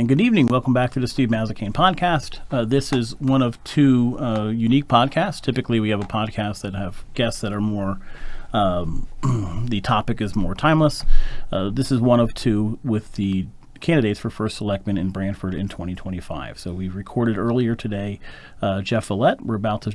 And good evening. Welcome back to the Steve Mazzacane podcast. This is one of two unique podcasts. Typically, we have a podcast that have guests that are more, the topic is more timeless. This is one of two with the candidates for first selectman in Branford in 2025. So we recorded earlier today Jeff Follett. We're about to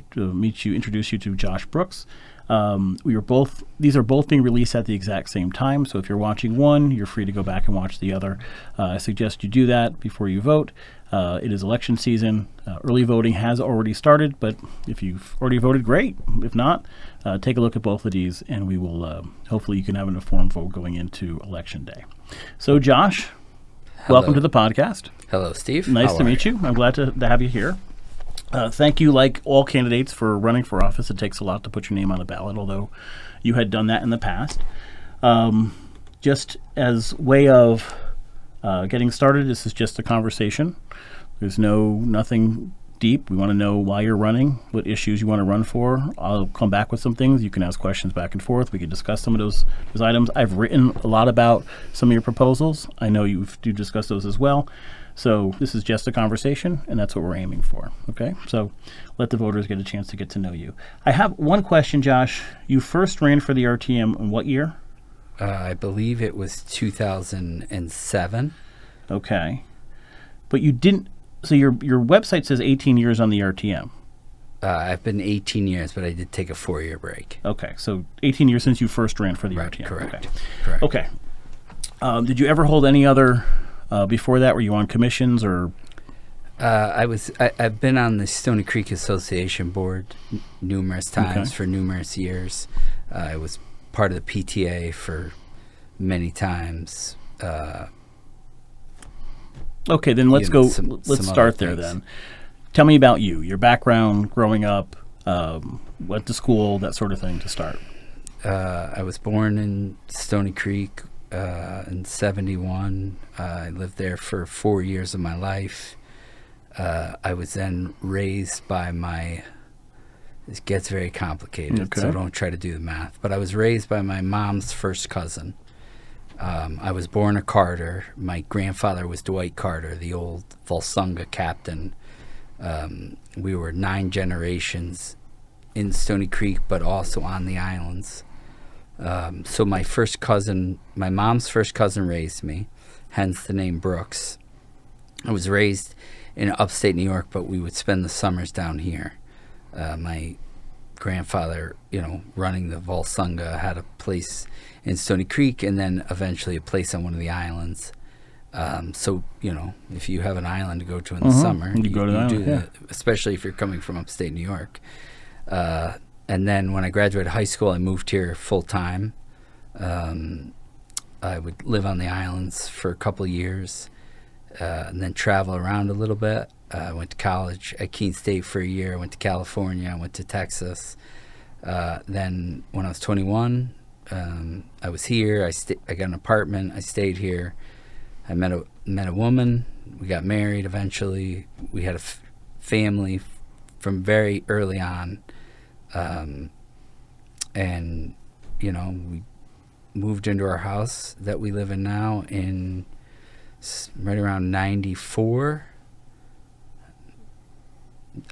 introduce you to Josh Brooks. These are both being released at the exact same time. So if you're watching one, you're free to go back and watch the other. I suggest you do that before you vote. It is election season. Early voting has already started, but if you've already voted, great. If not, take a look at both of these, and we will, hopefully you can have an informed vote going into Election Day. So Josh, welcome to the podcast. Hello, Steve. Nice to meet you. I'm glad to have you here. Thank you, like all candidates, for running for office. It takes a lot to put your name on the ballot, although you had done that in the past. Just as way of getting started, this is just a conversation. There's nothing deep. We want to know why you're running, what issues you want to run for. I'll come back with some things. You can ask questions back and forth. We can discuss some of those items. I've written a lot about some of your proposals. I know you do discuss those as well. So this is just a conversation, and that's what we're aiming for, okay? So let the voters get a chance to get to know you. I have one question, Josh. You first ran for the RTM in what year? I believe it was 2007. Okay. But you didn't, so your website says 18 years on the RTM. I've been 18 years, but I did take a 4-year break. Okay, so 18 years since you first ran for the RTM. Correct. Okay. Correct. Okay. Did you ever hold any other... before that, were you on commissions or? I've been on the Stony Creek Association board numerous times for numerous years. I was part of the PTA for many times. Okay, then let's go. Let's start there then. Tell me about you, your background, growing up, went to school, that sort of thing to start. I was born in Stony Creek. In 71, I lived there for 4 years of my life. I was then raised by this gets very complicated, so don't try to do the math. But I was raised by my mom's first cousin. I was born a Carter. My grandfather was Dwight Carter, the old Volsunga captain. We were 9 generations in Stony Creek, but also on the islands. So my mom's first cousin raised me, hence the name Brooks. I was raised in upstate New York, but we would spend the summers down here. My grandfather, running the Volsunga, had a place in Stony Creek and then eventually a place on one of the islands. So, if you have an island to go to in the summer, you go to the island, that, especially if you're coming from upstate New York. And then when I graduated high school, I moved here full time. I would live on the islands for a couple of years and then travel around a little bit. I went to college at Keene State for a year. I went to California. I went to Texas. Then when I was 21, I was here. I got an apartment. I stayed here. I met a woman. We got married eventually. We had a family from very early on. And we moved into our house that we live in now in right around 94.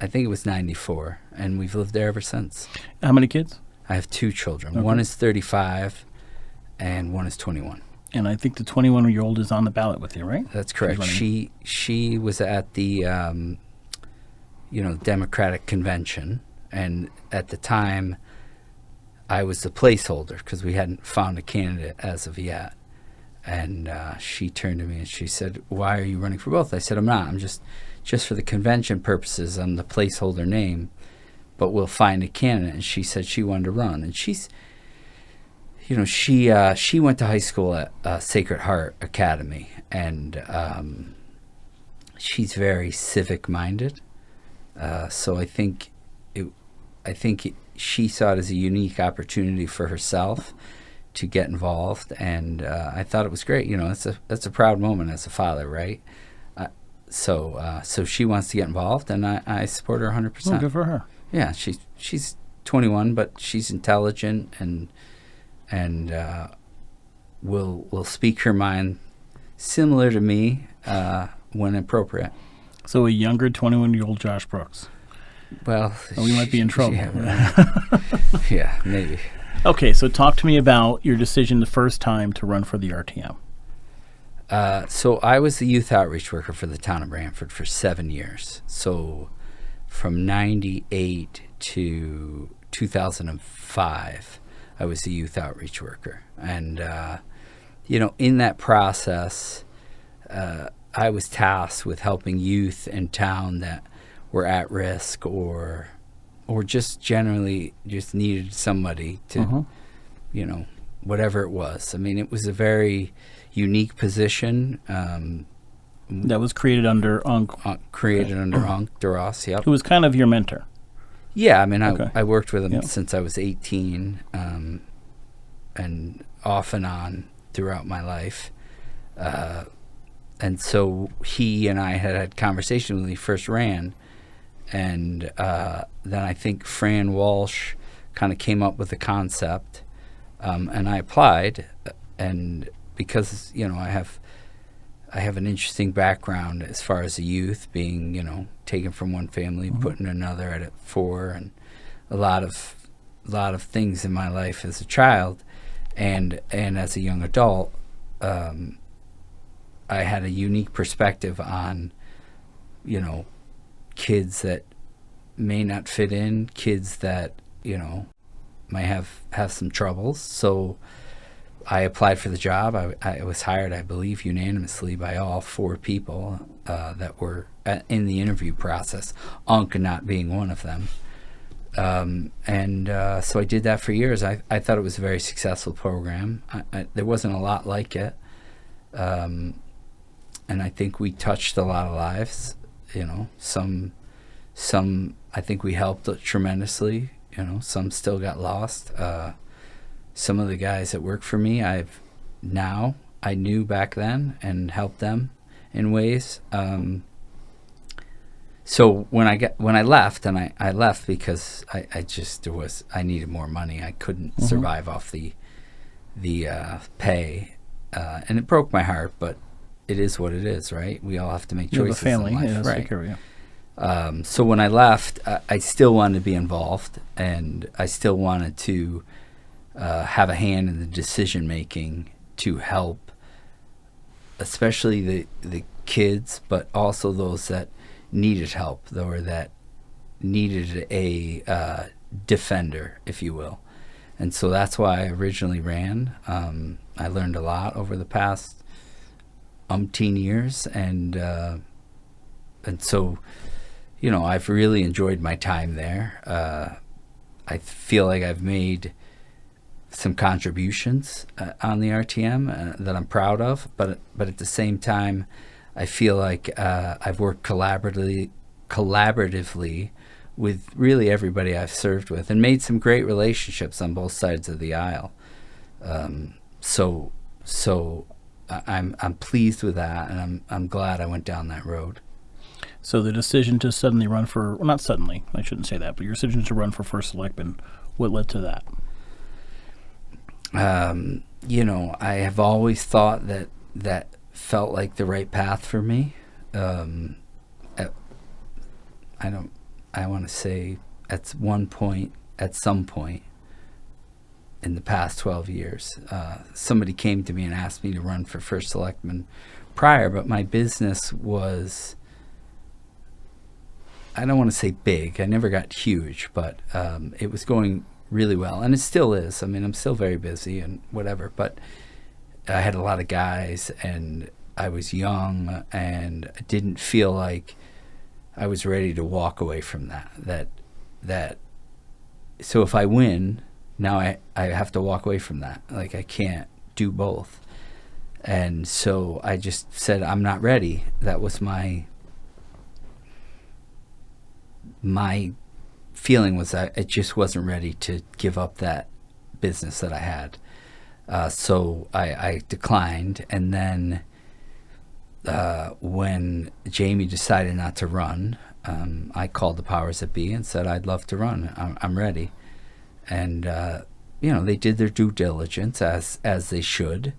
I think it was 94, and we've lived there ever since. How many kids? I have 2 children. Okay. One is 35 and one is 21. And I think the 21-year-old is on the ballot with you, right? That's correct. She was at the Democratic convention. And at the time, I was the placeholder because we hadn't found a candidate as of yet. And she turned to me and she said, "Why are you running for both?" I said, "I'm not. I'm just for the convention purposes, I'm the placeholder name, but we'll find a candidate." And she said she wanted to run. And she's, she went to high school at Sacred Heart Academy, and she's very civic-minded. So I think she saw it as a unique opportunity for herself to get involved, and I thought it was great. That's a proud moment as a father, right? So she wants to get involved, and I support her 100%. Oh, good for her. Yeah, she's 21, but she's intelligent and will speak her mind, similar to me. when appropriate. So a younger 21-year-old Josh Brooks. Well, We might be in trouble. Yeah, maybe. Okay, so talk to me about your decision the first time to run for the RTM. So I was the youth outreach worker for the town of Branford for 7 years. So from 98 to 2005, I was the youth outreach worker. And, in that process, I was tasked with helping youth in town that were at risk or just generally just needed somebody to, whatever it was. I mean, it was a very unique position. That was created under Unc. Created under Unc DeRoss, yep. Who was kind of your mentor. Yeah, I mean, Okay. I worked with him Yep. since I was 18, and off and on throughout my life. And so he and I had conversation when he first ran. And then I think Fran Walsh kind of came up with the concept, and I applied. And because I have an interesting background as far as the youth, being taken from one family, put in another at 4, and a lot of things in my life as a child, and as a young adult, I had a unique perspective on kids that may not fit in, kids that might have some troubles. So I applied for the job. I was hired, I believe, unanimously by all 4 people that were in the interview process, Unc not being one of them. So I did that for years. I thought it was a very successful program. There wasn't a lot like it. And I think we touched a lot of lives. Some I think we helped tremendously. Some still got lost. Some of the guys that work for me, I knew back then and helped them in ways. So when I left, and I left because I needed more money. I couldn't survive off the pay, and it broke my heart. But it is what it is, right? We all have to make choices. You have a family, in life, right? Take care of you. So when I left, I still wanted to be involved, and I still wanted to have a hand in the decision making to help, especially the kids, but also those that needed help, or that needed a defender, if you will. And so that's why I originally ran. I learned a lot over the past umpteen years, and so I've really enjoyed my time there. I feel like I've made some contributions on the RTM that I'm proud of, but at the same time, I feel like I've worked collaboratively with really everybody I've served with, and made some great relationships on both sides of the aisle. So I'm pleased with that, and I'm glad I went down that road. So the decision to suddenly run for, well, not suddenly, I shouldn't say that, but your decision to run for first selectman, what led to that? I have always thought that felt like the right path for me. I want to say at some point in the past 12 years, somebody came to me and asked me to run for first selectman prior, but my business was, I don't want to say big. I never got huge, but it was going really well, and it still is. I mean, I'm still very busy and whatever, but I had a lot of guys, and I was young, and I didn't feel like I was ready to walk away from that. So if I win, now I have to walk away from that. Like, I can't do both. And so I just said, I'm not ready. That was my feeling, was that it just wasn't ready to give up that business that I had. So I declined. And then when Jamie decided not to run, I called the powers that be and said, I'd love to run. I'm ready. And, they did their due diligence, as they should.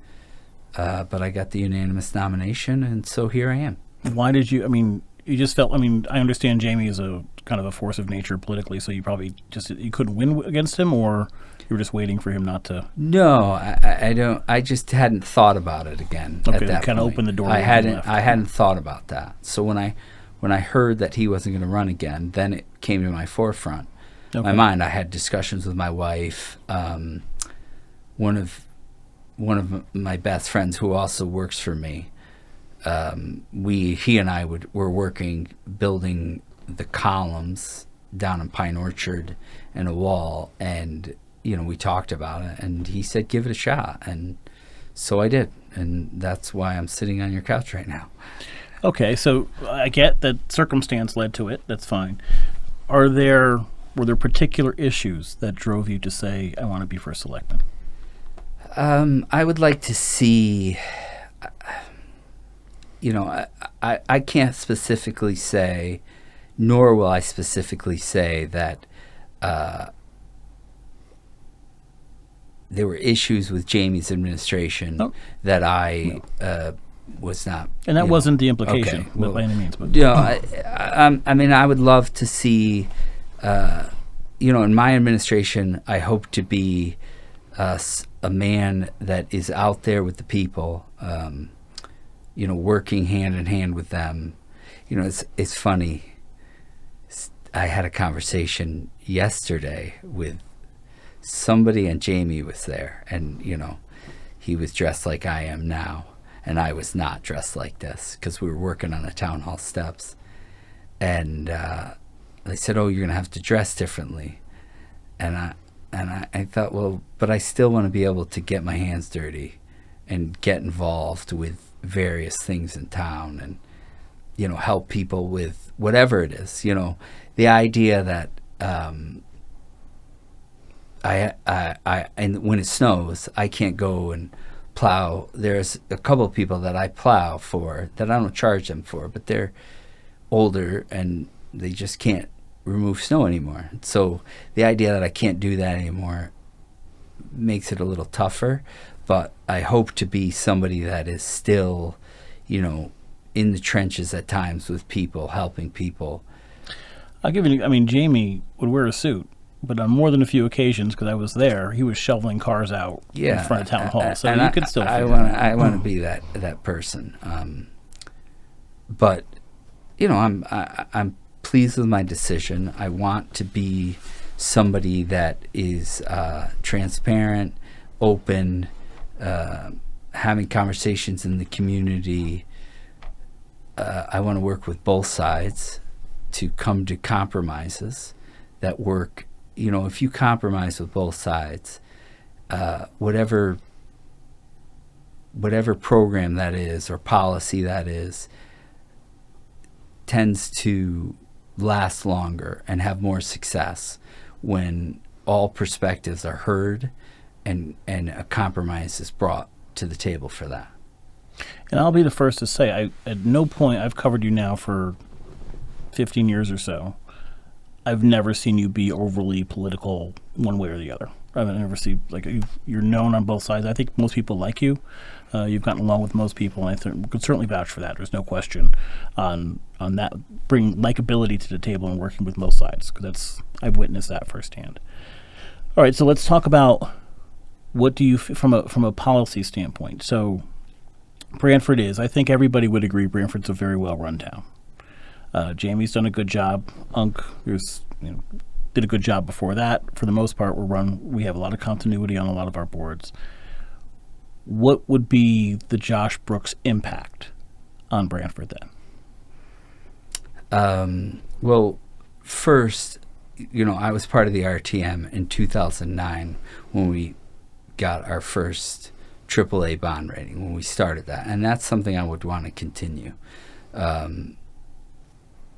But I got the unanimous nomination, and so here I am. Why did you? I mean, you just felt. I mean, I understand Jamie is a kind of a force of nature politically, so you probably just you couldn't win against him, or you were just waiting for him not to. No, I don't. I just hadn't thought about it again. Okay, at that kind of point. opened the door. I hadn't thought about that. So when I heard that he wasn't going to run again, then it came to my forefront. Okay. My mind. I had discussions with my wife. One of my best friends who also works for me. He and I were working building the columns down in Pine Orchard and a wall, and we talked about it, and he said give it a shot, and so I did, and that's why I'm sitting on your couch right now. Okay, so I get that circumstance led to it. That's fine. Were there particular issues that drove you to say I want to be first selectman? I would like to see. I can't specifically say, nor will I specifically say that there were issues with Jamie's administration that I was not. And that wasn't the implication by any means. But. I mean, I would love to see, in my administration, I hope to be a man that is out there with the people, working hand in hand with them. It's funny. I had a conversation yesterday with somebody, and Jamie was there, and he was dressed like I am now, and I was not dressed like this because we were working on the town hall steps, and they said, "Oh, you're gonna have to dress differently," and I thought, well, but I still want to be able to get my hands dirty and get involved with various things in town, and help people with whatever it is. The idea that and when it snows, I can't go and plow. There's a couple of people that I plow for that I don't charge them for, but they're older and they just can't remove snow anymore. So the idea that I can't do that anymore makes it a little tougher, but I hope to be somebody that is still, in the trenches at times with people, helping people. I'll give you. I mean, Jamie would wear a suit, but on more than a few occasions, because I was there, he was shoveling cars out in front of town hall. So you could still. I want to be that person. But I'm pleased with my decision. I want to be somebody that is transparent, open, having conversations in the community. I want to work with both sides to come to compromises that work. If you compromise with both sides, whatever program that is or policy that is tends to last longer and have more success when all perspectives are heard and a compromise is brought to the table for that. And I'll be the first to say, at no point, I've covered you now for 15 years or so, I've never seen you be overly political one way or the other. I've never seen, you're known on both sides. I think most people like you. You've gotten along with most people, and I could certainly vouch for that. There's no question on that, bring likability to the table and working with both sides, because I've witnessed that firsthand. All right, so let's talk about what do you, from a policy standpoint. So Branford I think everybody would agree Branford's a very well-run town. Jamie's done a good job. Unc did a good job before that. For the most part, we have a lot of continuity on a lot of our boards. What would be the Josh Brooks impact on Branford then? Well, first, I was part of the RTM in 2009 when we got our first AAA bond rating, when we started that. And that's something I would want to continue.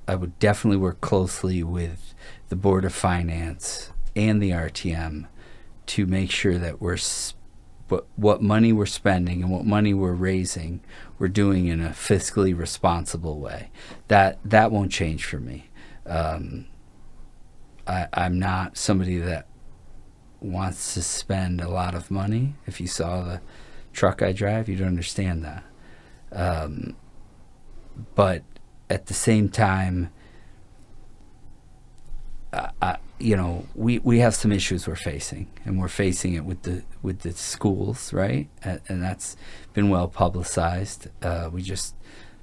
I would definitely work closely with the Board of Finance and the RTM to make sure that what money we're spending and what money we're raising, we're doing in a fiscally responsible way. That won't change for me. I'm not somebody that wants to spend a lot of money. If you saw the truck I drive, you'd understand that. but at the same time, we have some issues we're facing, and we're facing it with the schools, right? And that's been well publicized. We just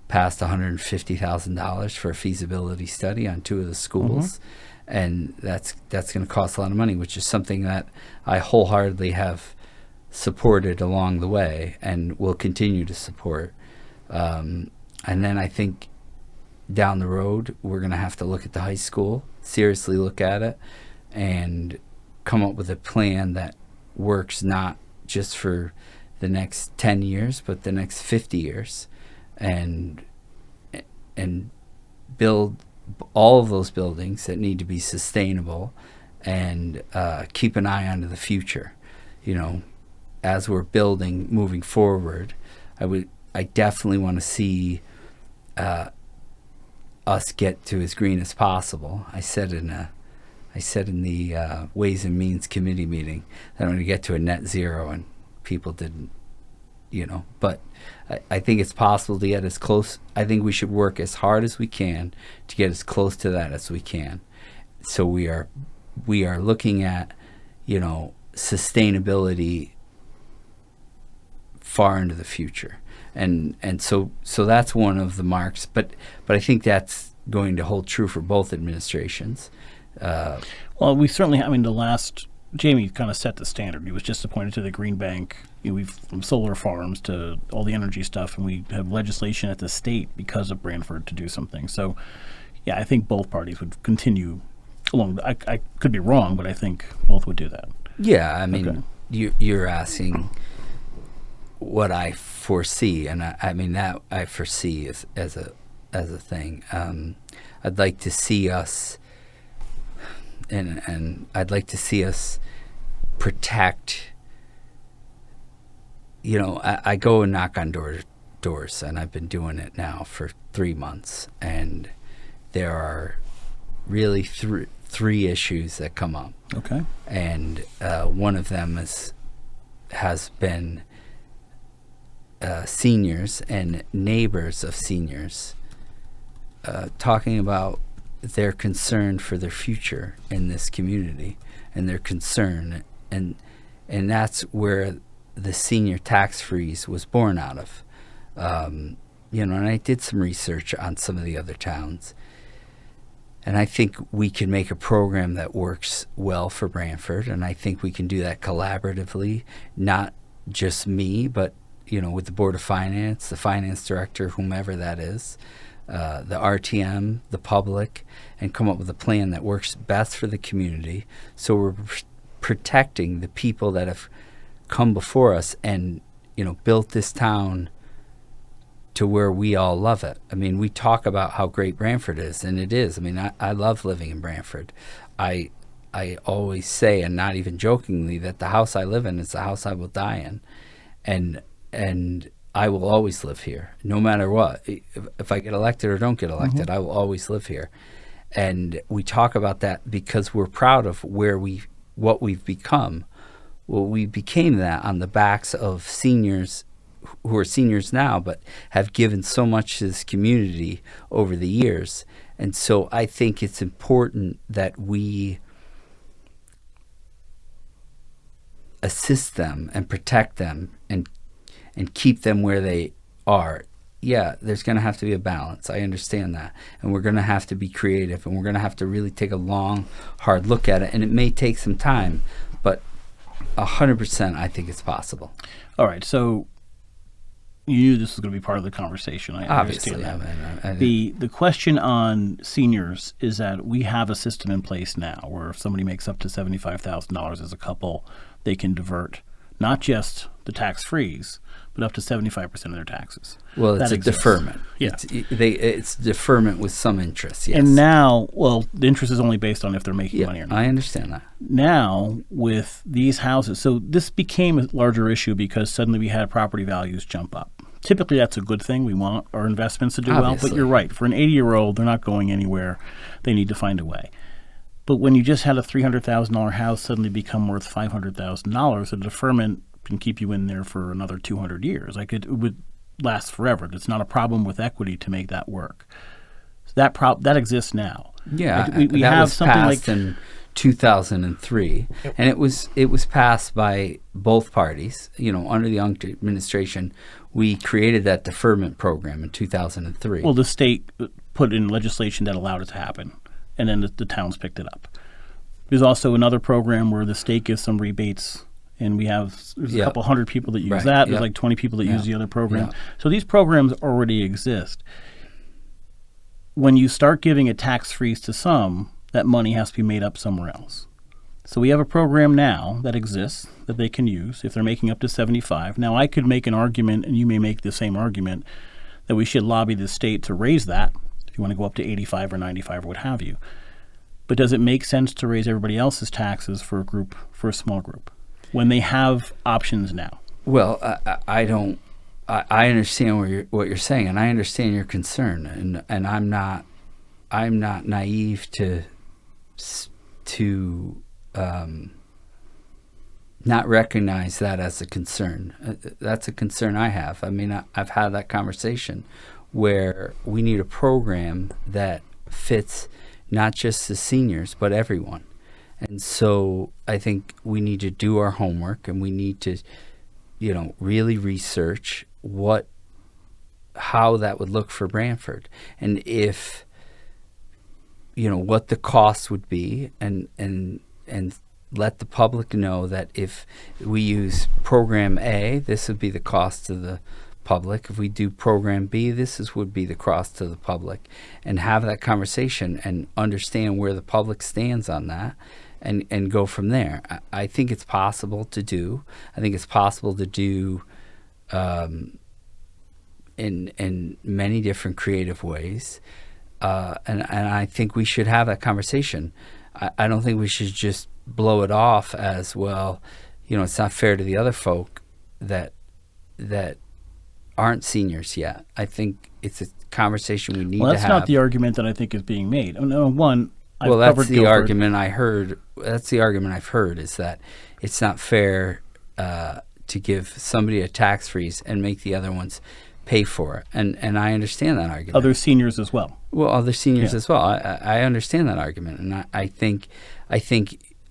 passed $150,000 for a feasibility study on 2 of the schools, and that's going to cost a lot of money, which is something that I wholeheartedly have supported along the way and will continue to support. And then I think down the road, we're going to have to look at the high school, seriously look at it, and come up with a plan that works not just for the next 10 years, but the next 50 years, and build all of those buildings that need to be sustainable, and keep an eye on to the future. As we're building moving forward, I definitely want to see us get to as green as possible. I said in the Ways and Means Committee meeting that I'm going to get to a net zero, and people didn't, but I think it's possible to get as close. I think we should work as hard as we can to get as close to that as we can. So we are looking at, sustainability far into the future. And so that's one of the marks, but I think that's going to hold true for both administrations. Well, we certainly, the last, Jamie kind of set the standard. He was just appointed to the Green Bank. We've from solar farms to all the energy stuff, and we have legislation at the state because of Branford to do something. So, yeah, I think both parties would continue along. I could be wrong, but I think both would do that. Yeah, Okay. you're asking what I foresee, and that I foresee as a thing. I'd like to see us, and I'd like to see us protect. I go and knock on doors, and I've been doing it now for 3 months, and there are really three issues that come up. Okay. And one of them has been seniors and neighbors of seniors talking about their concern for their future in this community, and their concern, and that's where the senior tax freeze was born out of. And I did some research on some of the other towns, and I think we can make a program that works well for Branford, and I think we can do that collaboratively, not just me, but with the Board of Finance, the finance director, whomever that is, the RTM, the public, and come up with a plan that works best for the community. So we're protecting the people that have come before us and built this town to where we all love it. We talk about how great Branford is, and it is. I love living in Branford. I always say, and not even jokingly, that the house I live in is the house I will die in, and I will always live here, no matter what. If I get elected or don't get elected, I will always live here. And we talk about that because we're proud of what we've become. Well, we became that on the backs of seniors who are seniors now, but have given so much to this community over the years. And so I think it's important that we assist them and protect them and keep them where they are. Yeah, there's going to have to be a balance. I understand that. And we're going to have to be creative, and we're going to have to really take a long, hard look at it. And it may take some time, but 100% I think it's possible. All right, so you knew this was going to be part of the conversation. I Obviously, understand that. The question on seniors is that we have a system in place now where if somebody makes up to $75,000 as a couple, they can divert not just the tax freeze, but up to 75% of their taxes. Well, it's a deferment. Yeah. It's deferment with some interest, yes. And now, the interest is only based on if they're making money or not. I understand that. Now, with these houses, so this became a larger issue because suddenly we had property values jump up. Typically, that's a good thing. We want our investments to do well. But you're right. For an 80-year-old, they're not going anywhere. They need to find a way. But when you just had a $300,000 house suddenly become worth $500,000, the deferment can keep you in there for another 200 years. Like it would last forever. It's not a problem with equity to make that work. So that exists now. Yeah, Like we that have was something passed like in 2003, and it was passed by both parties. Under the Young administration, we created that deferment program in 2003. well, the state put in legislation that allowed it to happen, and then the towns picked it up. There's also another program where the state gives some rebates, and there's a couple hundred people that use Right. that. There's Yep. like 20 people that use the other program. Yeah. So these programs already exist. When you start giving a tax freeze to some, that money has to be made up somewhere else. So we have a program now that exists that they can use if they're making up to 75. Now, I could make an argument, and you may make the same argument, that we should lobby the state to raise that if you want to go up to 85 or 95 or what have you. But does it make sense to raise everybody else's taxes for a small group when they have options now? Well, I don't. I understand what you're saying, and I understand your concern, and I'm not naive to not recognize that as a concern. That's a concern I have. I mean, I've had that conversation where we need a program that fits not just the seniors but everyone. And so I think we need to do our homework, and we need to really research how that would look for Branford, and if what the cost would be, and let the public know that if we use program A, this would be the cost to the public. If we do program B, would be the cost to the public, and have that conversation and understand where the public stands on that, and go from there. I think it's possible to do. I think it's possible to do in many different creative ways, and I think we should have that conversation. I don't think we should just blow it off as, well, it's not fair to the other folk that aren't seniors yet. I think it's a conversation we need to have. Well, that's not the argument that I think is being made. I've that's covered the Guilford. argument I heard. That's the argument I've heard, is that it's not fair to give somebody a tax freeze and make the other ones pay for it. And I understand that argument. Other seniors as well. Well, other seniors as well. I understand that argument, and I think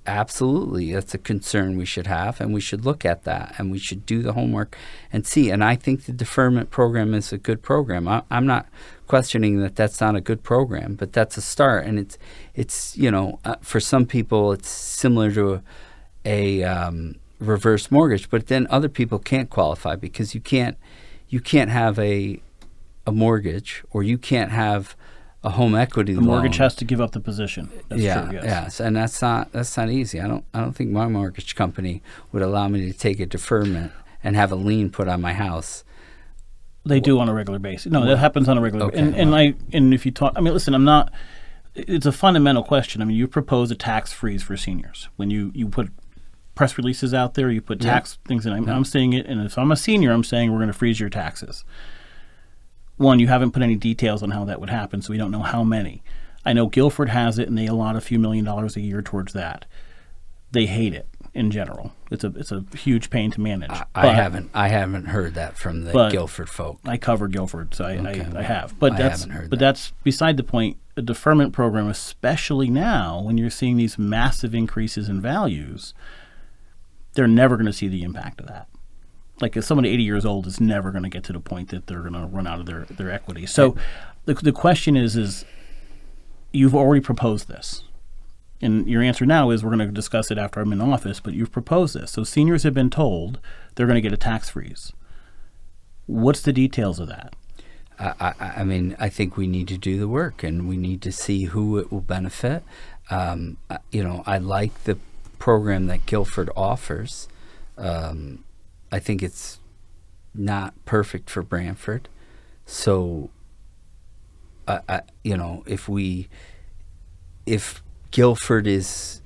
absolutely that's a concern we should have, and we should look at that, and we should do the homework and see. And I think the deferment program is a good program. I'm not questioning that that's not a good program, but that's a start. And it's for some people it's similar to a reverse mortgage, but then other people can't qualify because you can't have a mortgage, or you can't have a home equity The loan. mortgage has to give up the position. That's true, yes. Yes, and that's not easy. I don't think my mortgage company would allow me to take a deferment and have a lien put on my house. They do on a regular basis. No, that happens on a regular basis. Okay. And if you talk, listen, it's a fundamental question. You propose a tax freeze for seniors. When you put press releases out there, you put tax things in. I'm saying it, and if I'm a senior, I'm saying we're going to freeze your taxes. One, you haven't put any details on how that would happen, so we don't know how many. I know Guilford has it, and they allot a few $1 million a year towards that. They hate it in general. It's a huge pain to manage. I haven't heard that from the Guilford folk. I cover Guilford, so I have. I haven't heard that. That's beside the point. A deferment program, especially now when you're seeing these massive increases in values, they're never going to see the impact of that. Like, if somebody 80 years old is never going to get to the point that they're going to run out of their equity. So the question is you've already proposed this. And your answer now is we're going to discuss it after I'm in office, but you've proposed this. So seniors have been told they're going to get a tax freeze. What's the details of that? I think we need to do the work, and we need to see who it will benefit. I like the program that Guilford offers. I think it's not perfect for Branford. So, if Guilford is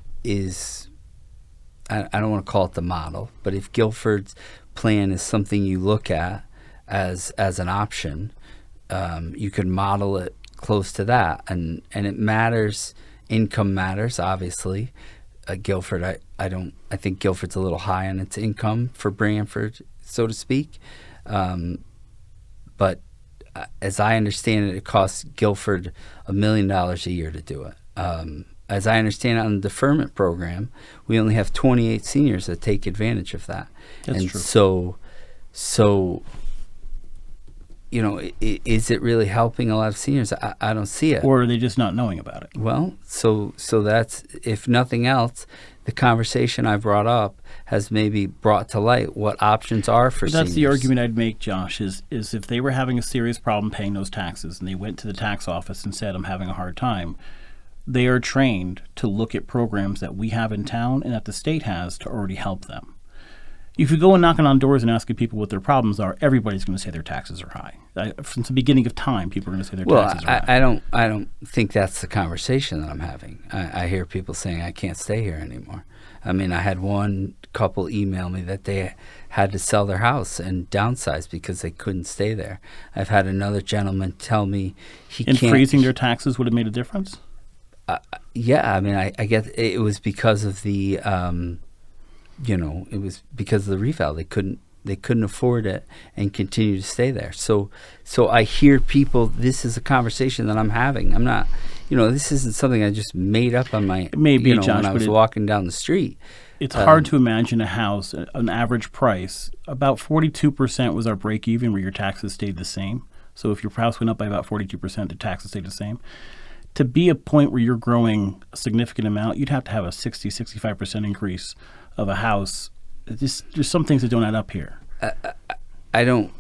I don't want to call it the model, but if Guilford's plan is something you look at as an option, you could model it close to that, and it matters. Income matters, obviously. Guilford, I think Guilford's a little high on its income for Branford, so to speak. but as I understand it, it costs Guilford $1 million a year to do it. As I understand it, on the deferment program, we only have 28 seniors that take advantage of that. That's and true. So, is it really helping a lot of seniors? I don't see it. Or are they just not knowing about it? Well, so that's, if nothing else, the conversation I brought up has maybe brought to light what options are for But that's seniors. the argument I'd make, Josh, is if they were having a serious problem paying those taxes and they went to the tax office and said, I'm having a hard time, they are trained to look at programs that we have in town and that the state has to already help them. If you go and knocking on doors and asking people what their problems are, everybody's going to say their taxes are high. From the beginning of time, people are going to say their taxes are high. I don't think that's the conversation that I'm having. I hear people saying I can't stay here anymore. I mean, I had one couple email me that they had to sell their house and downsize because they couldn't stay there. I've had another gentleman tell me he can't. And freezing their taxes would have made a difference? Yeah, I mean, I get it was because of the, it was because of the reval. They couldn't afford it and continue to stay there. So I hear people. This is a conversation that I'm having. I'm not, this isn't something I just made up on my. It may be, Josh, when I was walking down the street. It's hard to imagine a house, an average price. About 42% was our break even, where your taxes stayed the same. So if your house went up by about 42%, the taxes stayed the same. To be a point where you're growing a significant amount, you'd have to have a 65% increase of a house. There's some things that don't add up here. I don't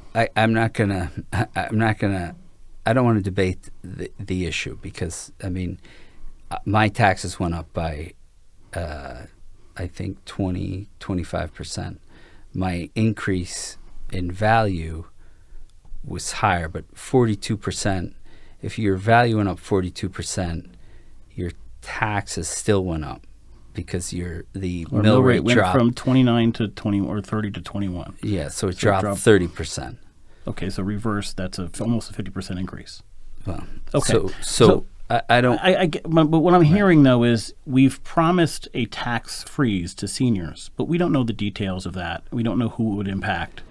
want to debate the issue because, I mean, my taxes went up by, I think 25%. My increase in value was higher, but 42%. If your value went up 42%, your taxes still went up because the mill rate went dropped from 29 to 20 or 30 to 21. Yeah, so it dropped 30%. Okay, so reverse, that's almost a 50% increase. Well, okay. So I don't. I get, but what I'm hearing though is we've promised a tax freeze to seniors, but we don't know the details of that. We don't know who it would impact.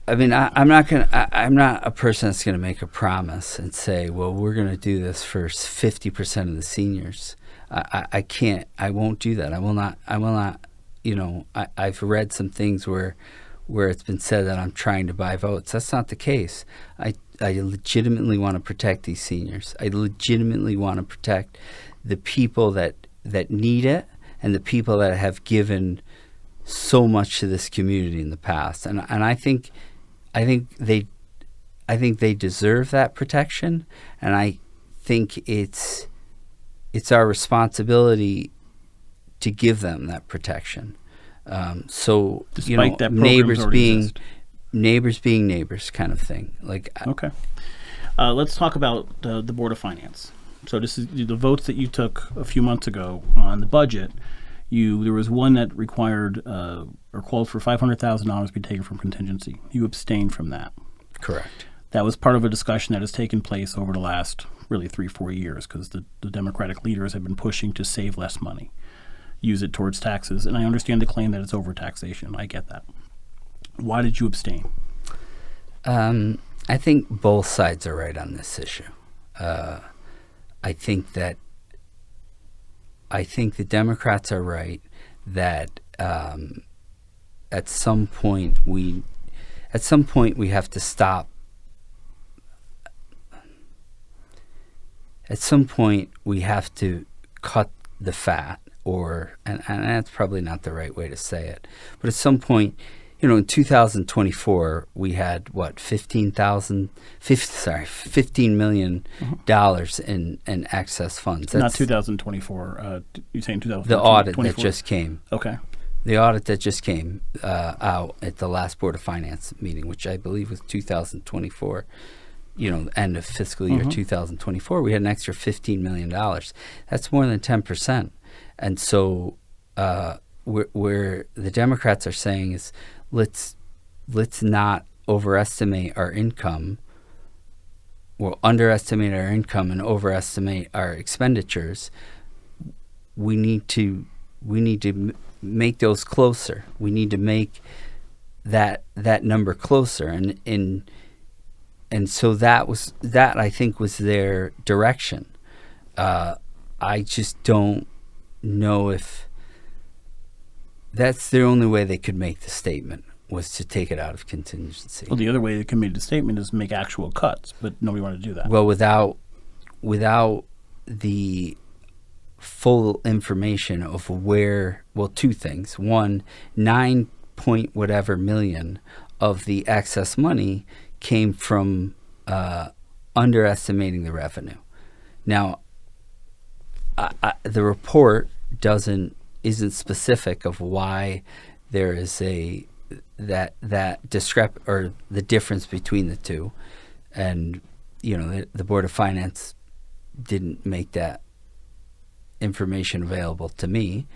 I mean, I'm not a person that's going to make a promise and say, well, we're going to do this for 50% of the seniors. I can't. I won't do that. I will not. I've read some things where it's been said that I'm trying to buy votes. That's not the case. I legitimately want to protect these seniors. I legitimately want to protect the people that need it and the people that have given so much to this community in the past. And I think they deserve that protection, and I think it's our responsibility to give them that protection. So despite that neighbors being neighbors kind of thing. Okay. Let's talk about the Board of Finance. So this is the votes that you took a few months ago on the budget. There was one that required or called for $500,000 to be taken from contingency. You abstained from that. Correct. That was part of a discussion that has taken place over the last really 3-4 years because the Democratic leaders have been pushing to save less money, use it towards taxes. And I understand the claim that it's overtaxation. I get that. Why did you abstain? I think both sides are right on this issue. I think the Democrats are right that at some point we have to stop. At some point we have to cut the fat, and that's probably not the right way to say it, but at some point, in 2024 we had $15 million in excess funds. That's not 2024. You're saying 2024? The audit that just came. Okay. The audit that just came out at the last Board of Finance meeting, which I believe was 2024. End of fiscal year 2024, we had an extra $15 million. That's more than 10%. And so where the Democrats are saying is, let's not overestimate our income, or underestimate our income and overestimate our expenditures. We need to make those closer. We need to make that number closer. And so that I think was their direction. I just don't know if that's the only way they could make the statement, was to take it out of contingency. Well, the other way they can make the statement is make actual cuts, but nobody wanted to do that. Well, without the full information of where, well, two things. One, 9 point whatever million of the excess money came from underestimating the revenue. Now, the report isn't specific of why there is that or the difference between the two, and the Board of Finance didn't make that information available to me.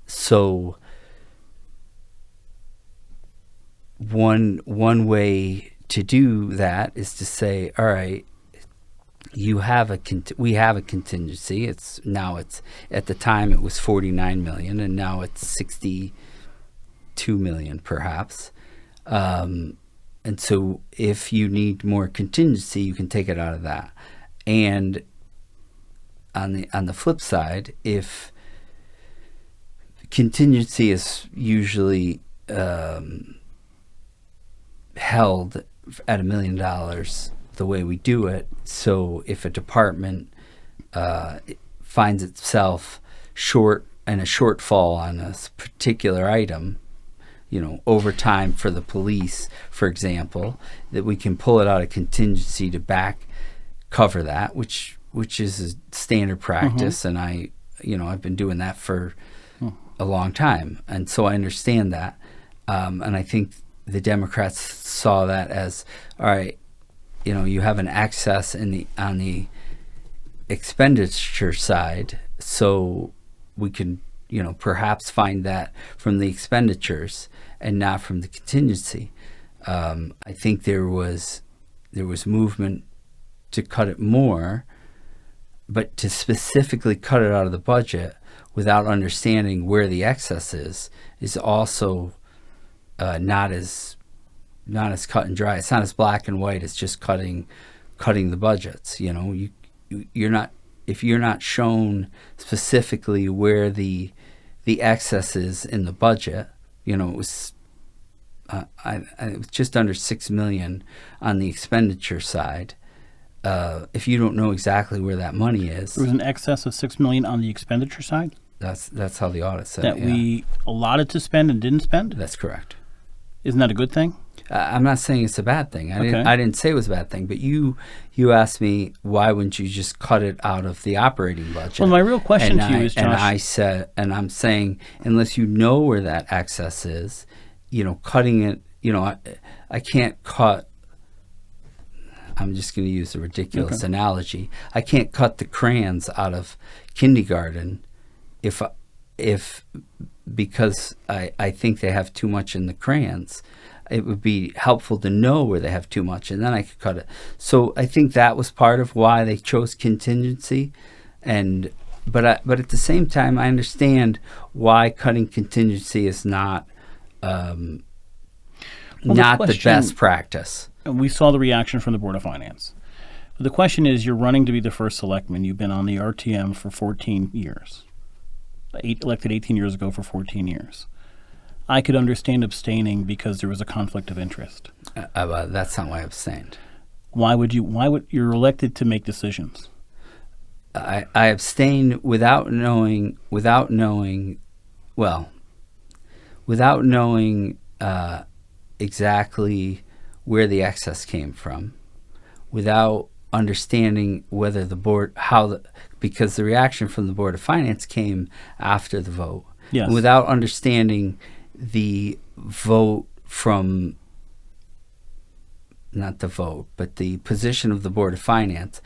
So one way to do that is to say, all right, we have a contingency. It's at the time it was 49 million, and now it's 62 million perhaps. And so if you need more contingency, you can take it out of that. And on the flip side, if contingency is usually held at $1 million the way we do it, so if a department finds itself short and a shortfall on a particular item, overtime for the police, for example, that we can pull it out of contingency to back cover that, which is a standard practice. And I've been doing that for a long time, and so I understand that. And I think the Democrats saw that as, all right, you have an excess on the expenditure side, so we can perhaps find that from the expenditures and not from the contingency. I think there was movement to cut it more, but to specifically cut it out of the budget without understanding where the excess is also not as cut and dry. It's not as black and white. It's just cutting the budgets. You're not, if you're not shown specifically where the excess is in the budget. It was it was just under $6 million on the expenditure side. If you don't know exactly where that money is, there was an excess of $6 million on the expenditure side. That's how the audit said that it, we allotted to spend and didn't spend. That's correct. Isn't that a good thing? I'm not saying it's a bad thing. I didn't say it was a bad thing. But you asked me, why wouldn't you just cut it out of the operating budget? Well, my real question to you is, Josh, I'm saying, unless you know where that excess is, cutting it. I can't cut. I'm just going to use a ridiculous analogy. I can't cut the crayons out of kindergarten if because I think they have too much in the crayons. It would be helpful to know where they have too much, and then I could cut it. So I think that was part of why they chose contingency, but at the same time, I understand why cutting contingency is not the best practice. We saw the reaction from the Board of Finance. But the question is, you're running to be the first selectman. You've been on the RTM for 14 years. Elected 18 years ago for 14 years. I could understand abstaining because there was a conflict of interest. That's not why I abstained. Why would you're elected to make decisions? I abstained without knowing exactly where the excess came from, without understanding whether the board, because the reaction from the Board of Finance came after the vote. Yes. And without understanding the vote from, not the vote, but the position of the Board of Finance,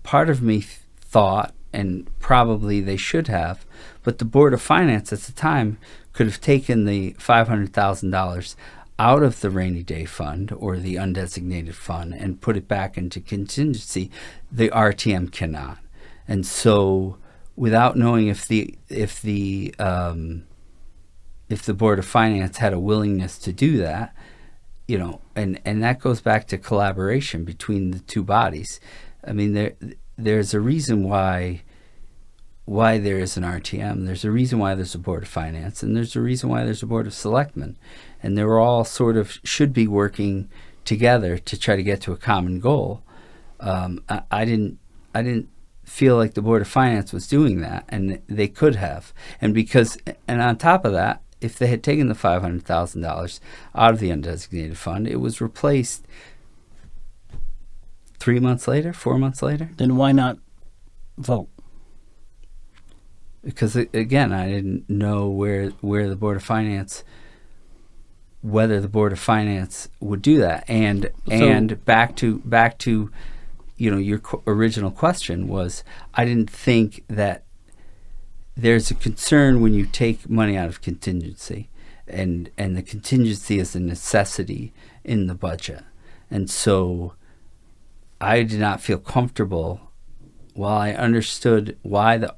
part of me thought, and probably they should have, but the Board of Finance at the time could have taken the $500,000 out of the rainy day fund or the undesignated fund and put it back into contingency. The RTM cannot. And so without knowing if the Board of Finance had a willingness to do that, and that goes back to collaboration between the two bodies. I mean, there's a reason why there is an RTM. There's a reason why there's a Board of Finance, and there's a reason why there's a Board of Selectmen. And they're all sort of should be working together to try to get to a common goal. I didn't feel like the Board of Finance was doing that, and they could have. And on top of that, if they had taken the $500,000 out of the undesignated fund, it was replaced 3 months later, 4 months later. Then why not vote? Because again, I didn't know where the Board of Finance, whether the Board of Finance would do that. And back to your original question was, I didn't think that there's a concern when you take money out of contingency, and the contingency is a necessity in the budget. And so I did not feel comfortable, while I understood why the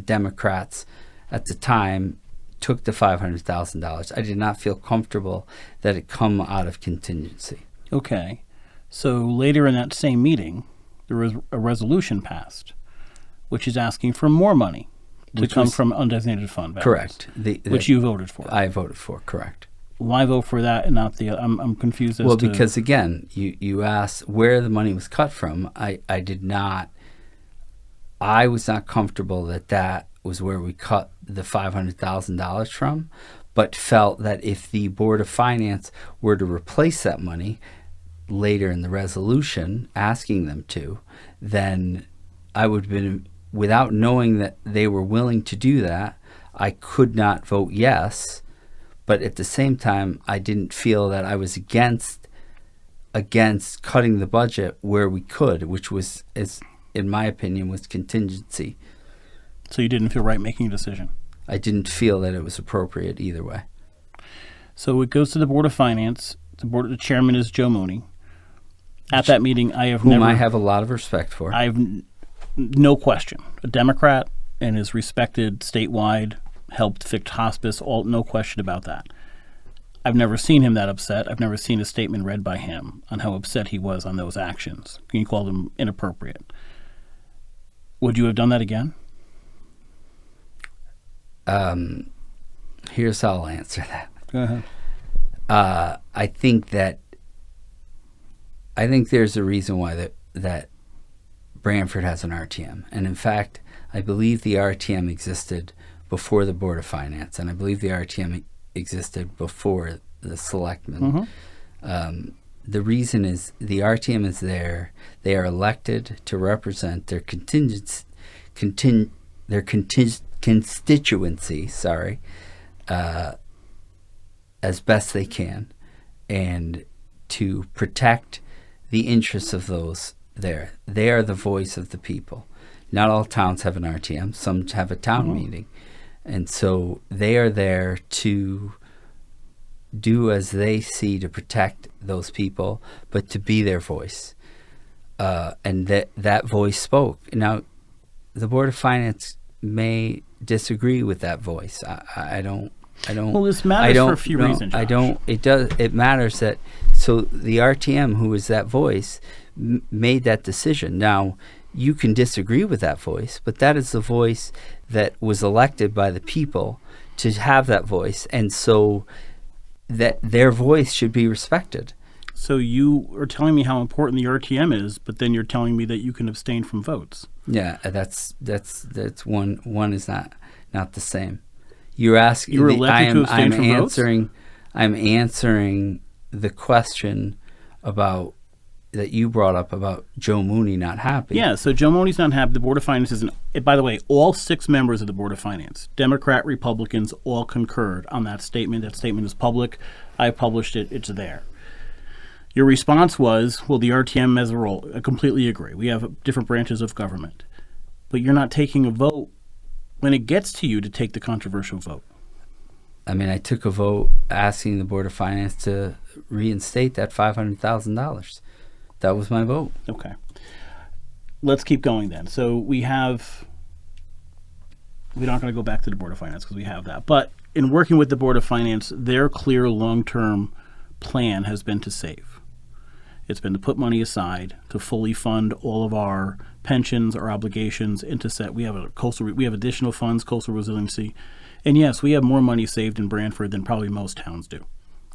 Democrats at the time took the $500,000. I did not feel comfortable that it come out of contingency. Okay. So later in that same meeting, there was a resolution passed, which is asking for more money to come from undesignated fund balance. Correct. Which you voted for. I voted for, correct. Why vote for that and not the other? I'm confused as to... Well, because again, you asked where the money was cut from. I was not comfortable that was where we cut the $500,000 from, but felt that if the Board of Finance were to replace that money later in the resolution, asking them to, then I would have been, without knowing that they were willing to do that, I could not vote yes. But at the same time, I didn't feel that I was against cutting the budget where we could, which was, in my opinion, was contingency. So you didn't feel right making a decision? I didn't feel that it was appropriate either way. So it goes to the Board of Finance. The chairman is Joe Mooney. At that meeting, I have a lot of respect for. I have no question. A Democrat and is respected statewide, helped fix hospice, no question about that. I've never seen him that upset. I've never seen a statement read by him on how upset he was on those actions. Can you call them inappropriate? Would you have done that again? Here's how I'll answer that. Go ahead. I think there's a reason why that Branford has an RTM. And in fact, I believe the RTM existed before the Board of Finance, and I believe the RTM existed before the Selectmen. Mm-hmm. The reason is the RTM is there. They are elected to represent their constituency, as best they can, and to protect the interests of those there. They are the voice of the people. Not all towns have an RTM. Some have a town meeting. And so they are there to do as they see to protect those people, but to be their voice. And that voice spoke. Now, the Board of Finance may disagree with that voice. I don't. Well, this matters for a few reasons, Josh. It matters that. So the RTM, who is that voice, made that decision. Now, you can disagree with that voice, but that is the voice that was elected by the people to have that voice, and so that their voice should be respected. So you are telling me how important the RTM is, but then you're telling me that you can abstain from votes. Yeah, that's one is not the same. You're asking. You were elected to abstain from votes? I'm answering the question about that you brought up about Joe Mooney not happy. Yeah, so Joe Mooney's not happy. The Board of Finance isn't. By the way, all 6 members of the Board of Finance, Democrat, Republicans, all concurred on that statement. That statement is public. I published it. It's there. Your response was, well, the RTM has a role. I completely agree. We have different branches of government. But you're not taking a vote when it gets to you to take the controversial vote. I mean, I took a vote asking the Board of Finance to reinstate that $500,000. That was my vote. Okay. Let's keep going then. So we're not going to go back to the Board of Finance because we have that. But in working with the Board of Finance, their clear long-term plan has been to save. It's been to put money aside to fully fund all of our pensions, our obligations, into set. We have we have additional funds, coastal resiliency, and yes, we have more money saved in Branford than probably most towns do.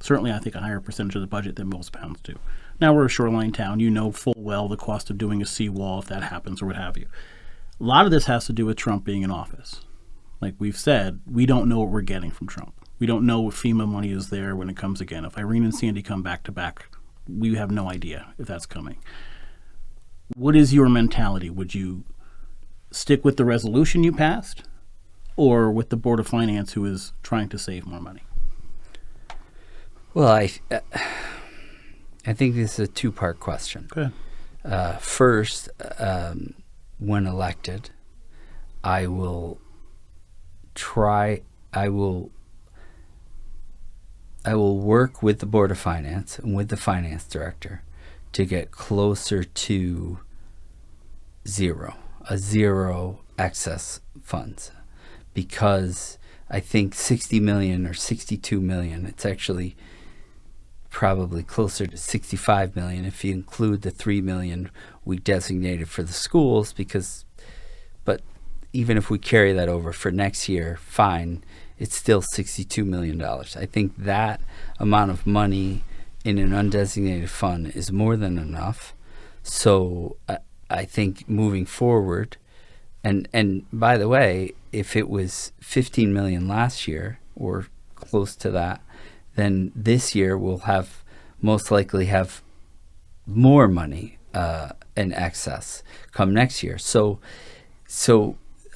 Certainly, I think a higher percentage of the budget than most towns do. Now, we're a shoreline town. You know full well the cost of doing a seawall if that happens or what have you. A lot of this has to do with Trump being in office. Like we've said, we don't know what we're getting from Trump. We don't know if FEMA money is there when it comes again. If Irene and Sandy come back to back, we have no idea if that's coming. What is your mentality? Would you stick with the resolution you passed or with the Board of Finance who is trying to save more money? Well, I think this is a two-part question. Go ahead. First, when elected, I will work with the Board of Finance and with the finance director to get closer to zero excess funds, because I think 60 million or 62 million, it's actually probably closer to 65 million if you include the 3 million we designated for the schools, but even if we carry that over for next year, fine, it's still $62 million. I think that amount of money in an undesignated fund is more than enough. So I think moving forward, and by the way, if it was 15 million last year or close to that, then this year we'll most likely have more money in excess come next year. So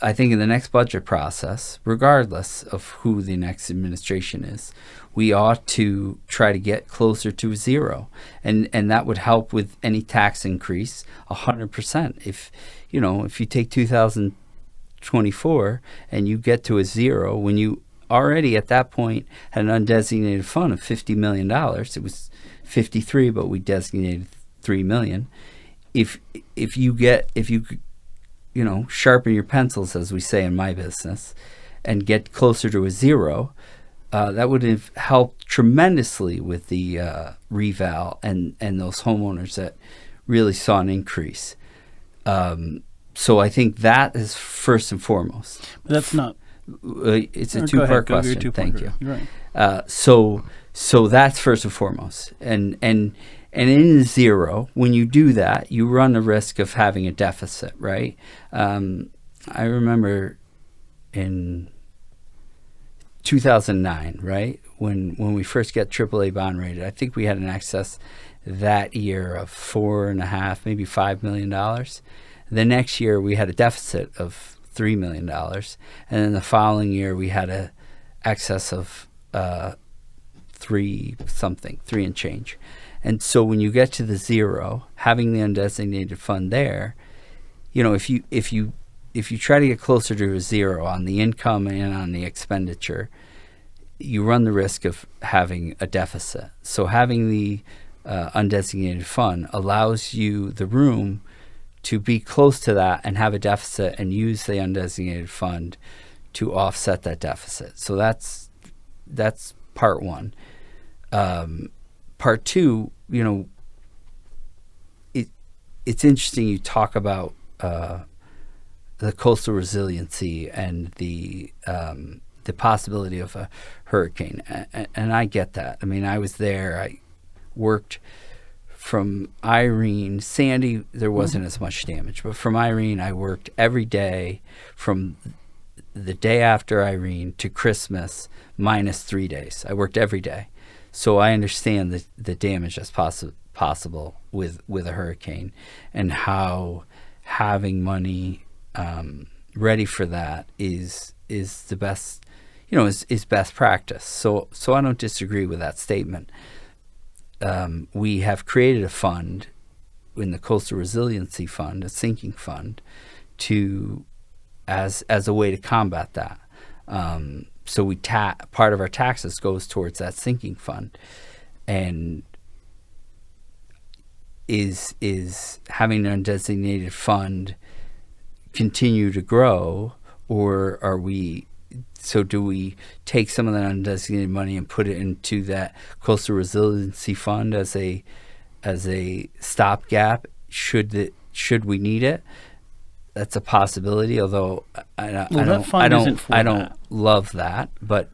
I think in the next budget process, regardless of who the next administration is, we ought to try to get closer to zero, and that would help with any tax increase 100%. If you take 2024 and you get to a zero when you already at that point had an undesignated fund of $50 million. It was 53, but we designated 3 million. If you sharpen your pencils, as we say in my business, and get closer to a zero, that would have helped tremendously with the reval and those homeowners that really saw an increase. So I think that is first and foremost. But that's not. It's a two-part question. Thank you. You're right. So that's first and foremost. And in zero, when you do that, you run the risk of having a deficit, right? I remember in 2009, right, when we first got AAA bond rated, I think we had an excess that year of $4.5, maybe $5 million. The next year we had a deficit of $3 million, and then the following year we had a excess of 3 and change. And so when you get to the zero, having the undesignated fund there, if you try to get closer to a zero on the income and on the expenditure, you run the risk of having a deficit. So having the undesignated fund allows you the room to be close to that and have a deficit and use the undesignated fund to offset that deficit. So that's part one. Part two, it's interesting you talk about the coastal resiliency and the possibility of a hurricane, and I get that. I mean, I was there. I worked from Irene. Sandy, there wasn't as much damage, but from Irene, I worked every day from the day after Irene to Christmas minus 3 days. I worked every day. So I understand the damage that's possible with a hurricane, and how having money ready for that is the best, is best practice. So I don't disagree with that statement. We have created a fund in the Coastal Resiliency Fund, a sinking fund, as a way to combat that. So part of our taxes goes towards that sinking fund, and is having an undesignated fund continue to grow, or are we So do we take some of that undesignated money and put it into that coastal resiliency fund as a stopgap? Should we need it? That's a possibility. Although I don't love that. But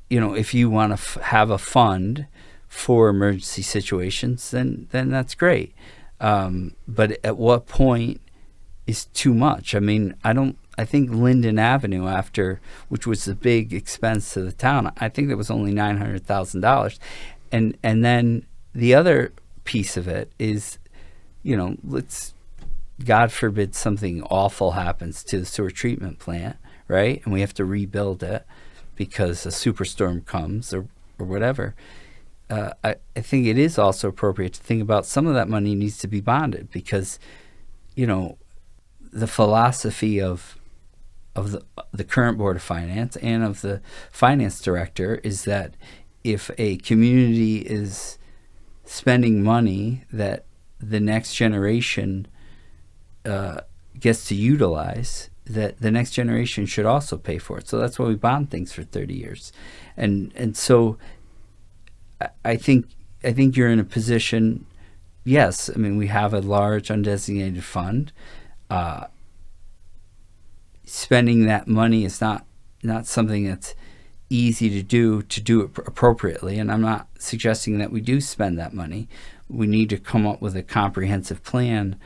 if you want to have a fund for emergency situations, then that's great. But at what point is too much? I mean, I think Linden Avenue, which was a big expense to the town, I think that was only $900,000. And then the other piece of it is, let's, God forbid, something awful happens to the sewer treatment plant, right? And we have to rebuild it because a superstorm comes or whatever. I think it is also appropriate to think about some of that money needs to be bonded because, the philosophy of the current Board of Finance and of the finance director is that if a community is spending money that the next generation gets to utilize, that the next generation should also pay for it. So that's why we bond things for 30 years. And so I think you're in a position, yes, I mean, we have a large undesignated fund. Spending that money is not something that's easy to do it appropriately. And I'm not suggesting that we do spend that money. We need to come up with a comprehensive plan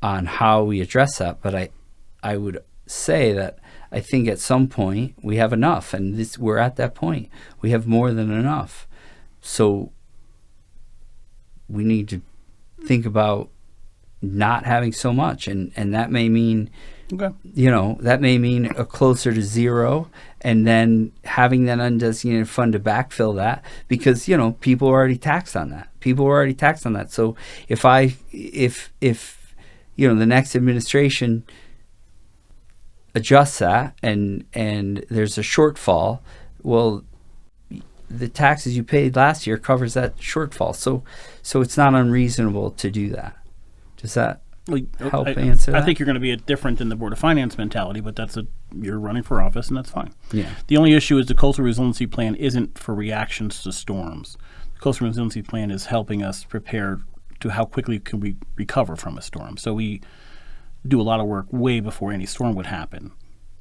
on how we address that. But I would say that I think at some point we have enough, and we're at that point. We have more than enough. So we need to think about not having so much, and that may mean that may mean a closer to zero, and then having that undesignated fund to backfill that, because people are already taxed on that. So if the next administration adjusts that and there's a shortfall, well, the taxes you paid last year covers that shortfall. So it's not unreasonable to do that. Does that help answer that? I think you're going to be different than the Board of Finance mentality, but you're running for office, and that's fine. Yeah. The only issue is the Coastal Resiliency Plan isn't for reactions to storms. The Coastal Resiliency Plan is helping us prepare to how quickly can we recover from a storm. So we do a lot of work way before any storm would happen.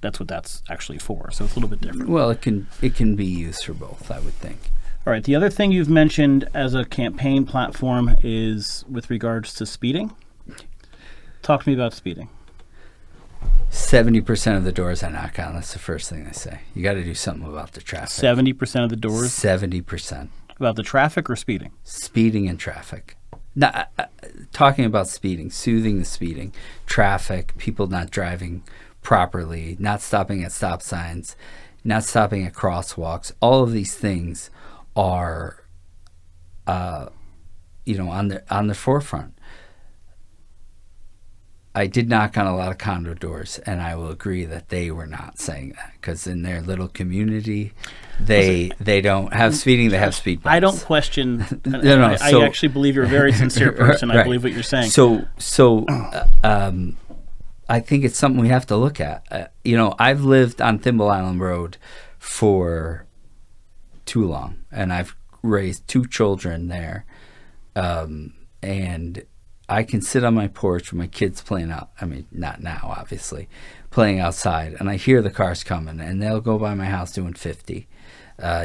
That's what that's actually for. So it's a little bit different. Well, it can be used for both, I would think. All right. The other thing you've mentioned as a campaign platform is with regards to speeding. Talk to me about speeding. 70% of the doors I knock on, that's the first thing I say. You got to do something about the traffic. 70% of the doors? 70%. About the traffic or speeding? Speeding and traffic. Now, talking about speeding, soothing the speeding, traffic, people not driving properly, not stopping at stop signs, not stopping at crosswalks. All of these things are, on the forefront. I did knock on a lot of condo doors, and I will agree that they were not saying that, because in their little community, they don't have speeding; they have speed bumps. I don't question. I actually believe you're a very sincere person. Right. I believe what you're saying. I think it's something we have to look at. I've lived on Thimble Island Road for too long, and I've raised 2 children there, and I can sit on my porch with my kids playing out. I mean, not now, obviously, playing outside, and I hear the cars coming, and they'll go by my house doing 50.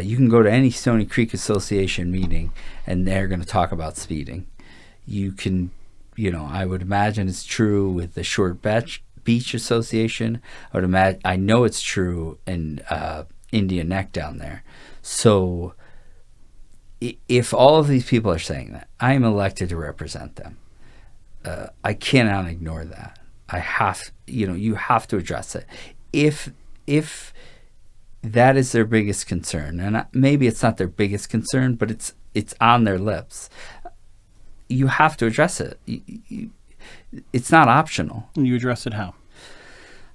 You can go to any Stony Creek Association meeting, and they're going to talk about speeding. You can, I would imagine it's true with the Short Beach Association. I know it's true in Indian Neck down there. So if all of these people are saying that, I am elected to represent them. I cannot ignore that. You have to address it. If that is their biggest concern, and maybe it's not their biggest concern, but it's on their lips, you have to address it. It's not optional. And you address it how?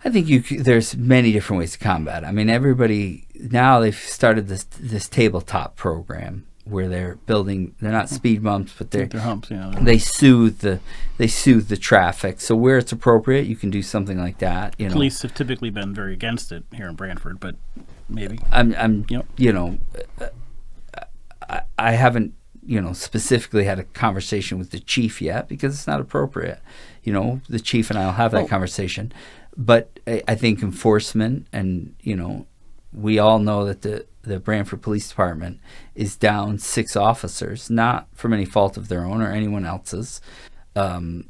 I think there's many different ways to combat it. I mean, everybody now, they've started this tabletop program where they're building. They're not speed bumps, but they're humps. They soothe the traffic. So where it's appropriate, you can do something like that. Police have typically been very against it here in Branford, but maybe I haven't specifically had a conversation with the chief yet because it's not appropriate. The chief and I will have that conversation. But I think enforcement, and we all know that the Branford Police Department is down 6 officers, not from any fault of their own or anyone else's. There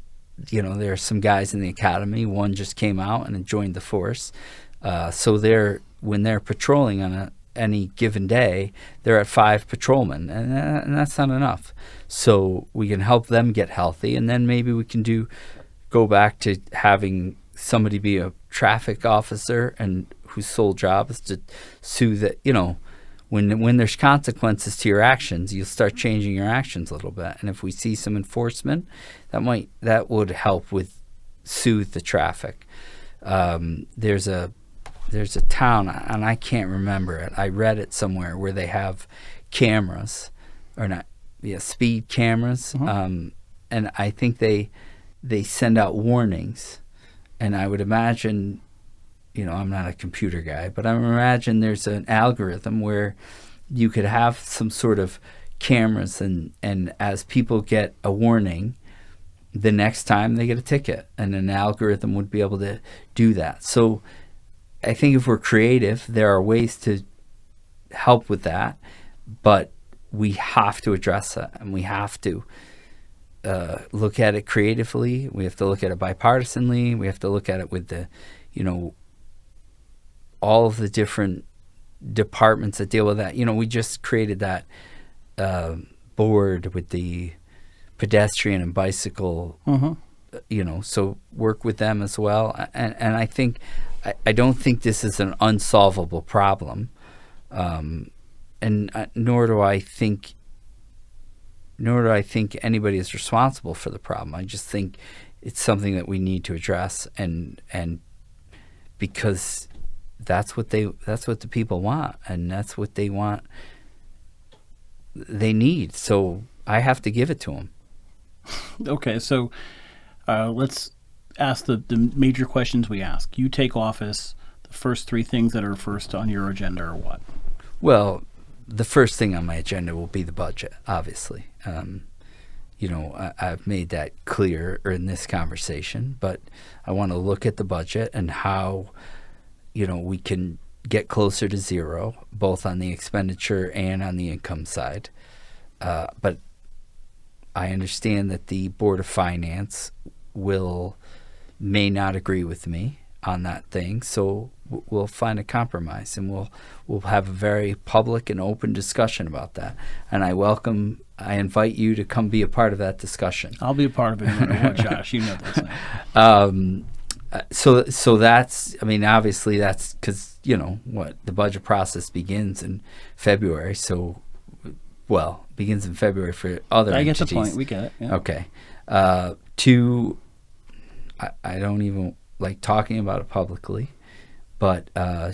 are some guys in the academy. One just came out and joined the force. So when they're patrolling on any given day, they're at 5 patrolmen, and that's not enough. So we can help them get healthy, and then maybe we can go back to having somebody be a traffic officer and whose sole job is to soothe that. When there's consequences to your actions, you'll start changing your actions a little bit. And if we see some enforcement, that would help with soothe the traffic. There's a town, and I can't remember it. I read it somewhere where they have cameras, or not, speed cameras, and I think they send out warnings. And I would imagine, I'm not a computer guy, but I imagine there's an algorithm where you could have some sort of cameras, and as people get a warning, the next time they get a ticket, and an algorithm would be able to do that. So I think if we're creative, there are ways to help with that, but we have to address it, and we have to look at it creatively. We have to look at it bipartisanly. We have to look at it with the, all of the different departments that deal with that. We just created that board with the pedestrian and bicycle, so work with them as well. And I think, I don't think this is an unsolvable problem, and nor do I think anybody is responsible for the problem. I just think it's something that we need to address, and because that's what the people want, and that's what they want. They need. So I have to give it to them. Okay, so let's ask the major questions we ask. You take office, the first 3 things that are first on your agenda are what? Well, the first thing on my agenda will be the budget, obviously. I've made that clear in this conversation, but I want to look at the budget and how, we can get closer to zero, both on the expenditure and on the income side. But I understand that the Board of Finance may not agree with me on that thing, so we'll find a compromise, and we'll have a very public and open discussion about that. And I invite you to come be a part of that discussion. I'll be a part of it no matter what, Josh. You know those things. So that's, obviously that's because, the budget process begins in February. So, begins in February for other entities. I get the point. We get it. Yeah. Okay. 2, I don't even like talking about it publicly, but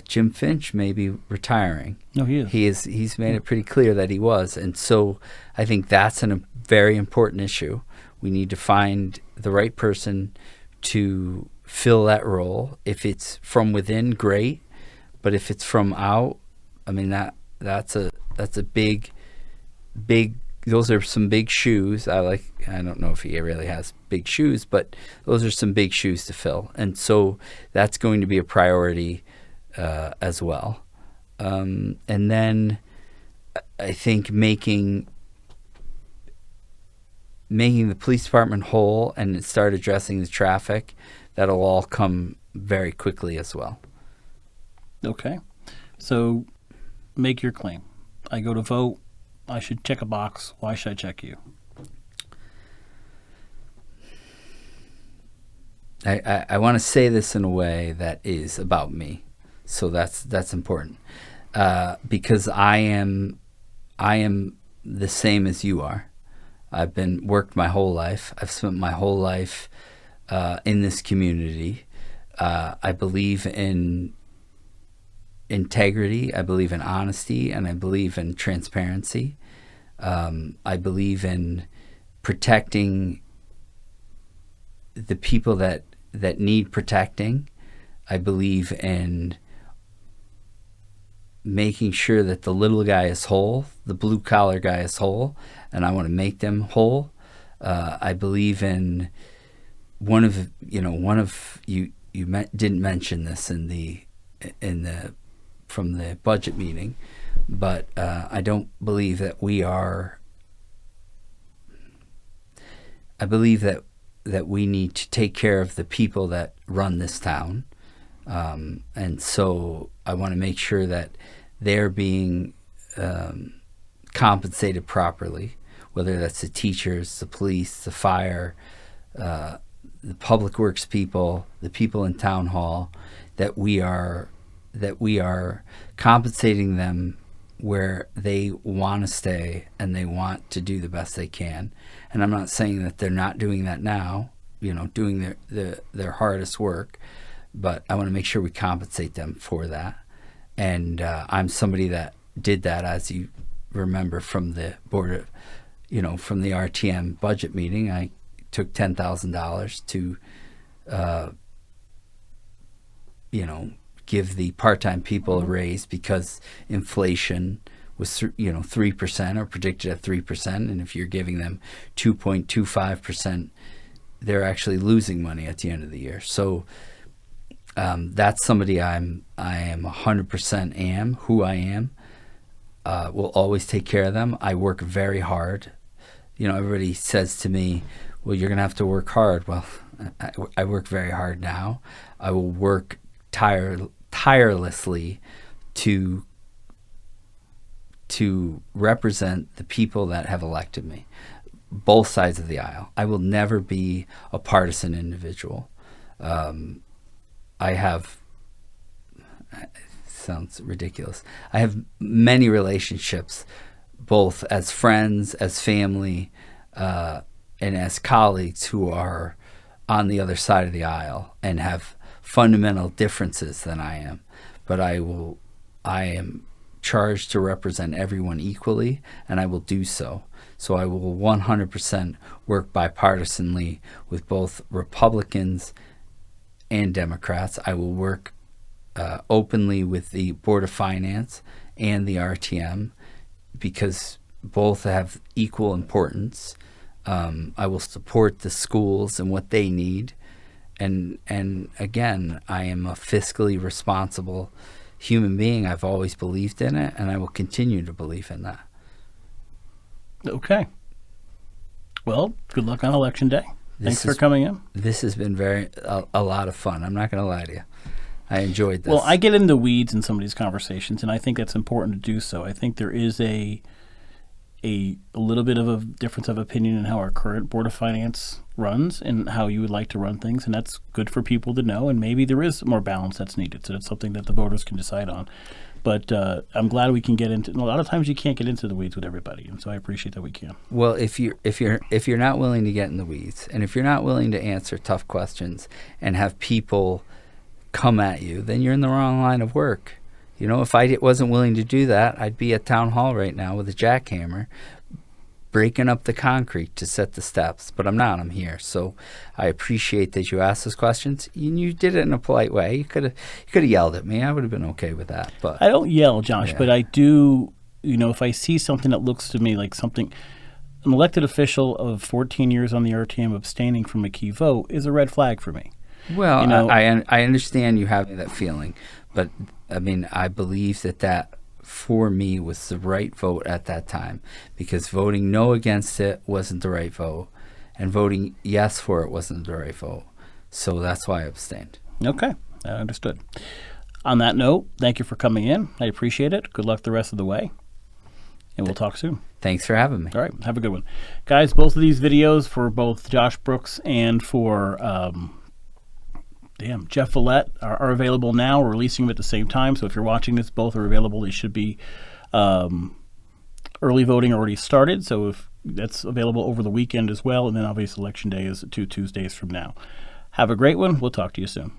Jim Finch may be retiring. No, he is. He's made it pretty clear that he was. And so I think that's a very important issue. We need to find the right person to fill that role. If it's from within, great. But if it's from out, that's a big, those are some big shoes. I don't know if he really has big shoes, but those are some big shoes to fill. And so that's going to be a priority as well. And then I think making the police department whole and start addressing the traffic, that'll all come very quickly as well. Okay. So make your claim. I go to vote. I should check a box. Why should I check you? I want to say this in a way that is about me. So that's important. Because I am the same as you are. I've worked my whole life. I've spent my whole life in this community. I believe in integrity. I believe in honesty, and I believe in transparency. I believe in protecting the people that need protecting. I believe in making sure that the little guy is whole, the blue collar guy is whole, and I want to make them whole. I believe in didn't mention this from the budget meeting, but I don't believe that I believe that we need to take care of the people that run this town. And so I want to make sure that they're being compensated properly, whether that's the teachers, the police, the fire, the public works people, the people in town hall, that we are compensating them where they want to stay and they want to do the best they can. And I'm not saying that they're not doing that now, doing their hardest work, but I want to make sure we compensate them for that. And I'm somebody that did that, as you remember from the board of, from the RTM budget meeting. I took $10,000 to, give the part-time people a raise because inflation was 3% or predicted at 3%, and if you're giving them 2.25%, they're actually losing money at the end of the year. So that's somebody I am 100% am who I am. Will always take care of them. I work very hard. Everybody says to me, well, you're gonna have to work hard. Well, I work very hard now. I will work tirelessly to represent the people that have elected me, both sides of the aisle. I will never be a partisan individual. Sounds ridiculous. I have many relationships, both as friends, as family, and as colleagues who are on the other side of the aisle and have fundamental differences than I am. But I am charged to represent everyone equally, and I will do so. So I will 100% work bipartisanly with both Republicans and Democrats. I will work openly with the Board of Finance and the RTM because both have equal importance. I will support the schools and what they need. And again, I am a fiscally responsible human being. I've always believed in it, and I will continue to believe in that. Okay. Well, good luck on Election Day. Thanks for coming in. This has been a lot of fun. I'm not going to lie to you. I enjoyed this. Well, I get in the weeds in some of these conversations, and I think that's important to do so. I think there is a little bit of a difference of opinion in how our current Board of Finance runs and how you would like to run things, and that's good for people to know, and maybe there is more balance that's needed, so that's something that the voters can decide on. But I'm glad we can get into. A lot of times you can't get into the weeds with everybody, and so I appreciate that we can. Well, if you're not willing to get in the weeds, and if you're not willing to answer tough questions and have people come at you, then you're in the wrong line of work. If I wasn't willing to do that, I'd be at town hall right now with a jackhammer, breaking up the concrete to set the steps. But I'm not. I'm here. So I appreciate that you asked those questions. You did it in a polite way. You could have yelled at me. I would have been okay with that. But I don't yell, Josh, but I do. If I see something that looks to me like something, an elected official of 14 years on the RTM abstaining from a key vote is a red flag for me. Well, I understand you having that feeling, but I believe that for me was the right vote at that time, because voting no against it wasn't the right vote, and voting yes for it wasn't the right vote. So that's why I abstained. Okay, I understood. On that note, thank you for coming in. I appreciate it. Good luck the rest of the way, and we'll talk soon. Thanks for having me. All right, have a good one. Guys, both of these videos for both Josh Brooks and for Jeff Villette are available now. We're releasing them at the same time, so if you're watching this, both are available. They should be early voting already started, so if that's available over the weekend as well, and then obviously Election Day is 2 Tuesdays from now. Have a great one. We'll talk to you soon.